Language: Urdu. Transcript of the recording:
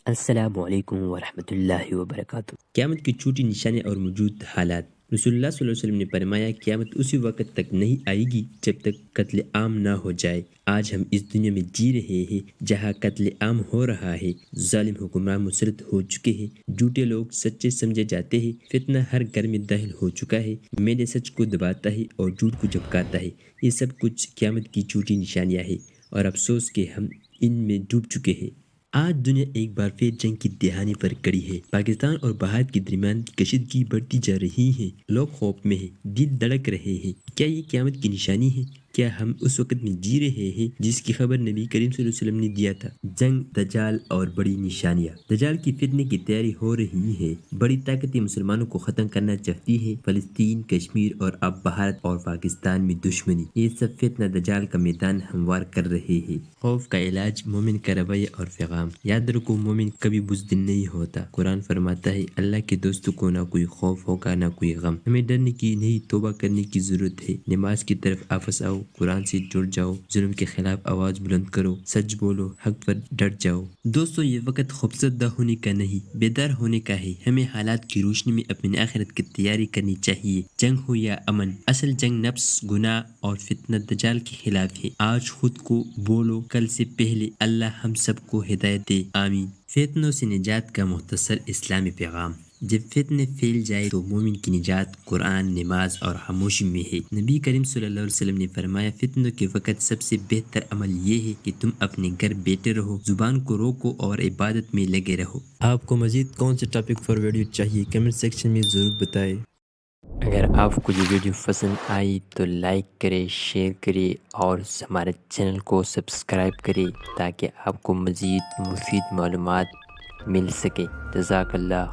السلام علیکم ورحمۃ اللہ وبرکاتہ۔ قیامت کی چھوٹی نشانیاں اور موجود حالات۔ رسول اللہ صلی اللہ علیہ وسلم نے فرمایا قیامت اسی وقت تک نہیں آئے گی جب تک قتل عام نہ ہو جائے۔ آج ہم اس دنیا میں جی رہے ہیں جہاں قتل عام ہو رہا ہے، ظالم حکمران مسلط ہو چکے ہیں، جھوٹے لوگ سچے سمجھے جاتے ہیں، فتنہ ہر گھر میں داخل ہو چکا ہے، میڈیا سچ کو دباتا ہے اور جھوٹ کو جھپکاتا ہے۔ یہ سب کچھ قیامت کی چھوٹی نشانیاں ہیں اور افسوس کہ ہم ان میں ڈوب چکے ہیں۔ آج دنیا ایک بار پھر جنگ کی دہانے پر کڑی ہے۔ پاکستان اور بھارت کے درمیان کشیدگی بڑھتی جا رہی ہے، لوگ خوف میں ہیں، دل دھڑک رہے ہیں۔ کیا یہ قیامت کی نشانی ہے؟ کیا ہم اس وقت میں جی رہے ہیں جس کی خبر نبی کریم صلی اللہ علیہ وسلم نے دیا تھا؟ جنگ، دجال اور بڑی نشانیاں۔ دجال کی فتنے کی تیاری ہو رہی ہے، بڑی طاقتیں مسلمانوں کو ختم کرنا چاہتی ہے، فلسطین، کشمیر اور اب بھارت اور پاکستان میں دشمنی۔ یہ سب فتنہ دجال کا میدان ہموار کر رہے ہیں۔ خوف کا علاج مومن کا رویہ اور پیغام۔ یاد رکھو، مومن کبھی بزدل نہیں ہوتا۔ قرآن فرماتا ہے اللہ کے دوستوں کو نہ کوئی خوف ہوگا نہ کوئی غم۔ ہمیں ڈرنے کی نہیں توبہ کرنے کی ضرورت ہے۔ نماز کی طرف واپس آؤ، قرآن سے جڑ جاؤ، ظلم کے خلاف آواز بلند کرو، سچ بولو، حق پر ڈٹ جاؤ۔ دوستو، یہ وقت خوفزدہ ہونے کا نہیں، بیدار ہونے کا ہے۔ ہمیں حالات کی روشنی میں اپنی آخرت کی تیاری کرنی چاہیے۔ جنگ ہو یا امن، اصل جنگ نفس، گناہ اور فتنہ دجال کے خلاف ہے۔ آج خود کو بولو، کل سے پہلے اللہ ہم سب کو ہدایت دے، آمین۔ فتنوں سے نجات کا مختصر اسلامی پیغام۔ جب فتنے پھیل جائے تو مومن کی نجات قرآن، نماز اور خاموشی میں ہے۔ نبی کریم صلی اللہ علیہ وسلم نے فرمایا فتنوں کے وقت سب سے بہتر عمل یہ ہے کہ تم اپنے گھر بیٹھے رہو، زبان کو روکو اور عبادت میں لگے رہو۔ آپ کو مزید کون سے ٹاپک پر ویڈیو چاہیے کمنٹ سیکشن میں ضرور بتائیں۔ اگر آپ کو یہ ویڈیو پسند آئی تو لائک کرے، شیئر کرے اور ہمارے چینل کو سبسکرائب کرے تاکہ آپ کو مزید مفید معلومات مل سکے۔ جزاک اللہ۔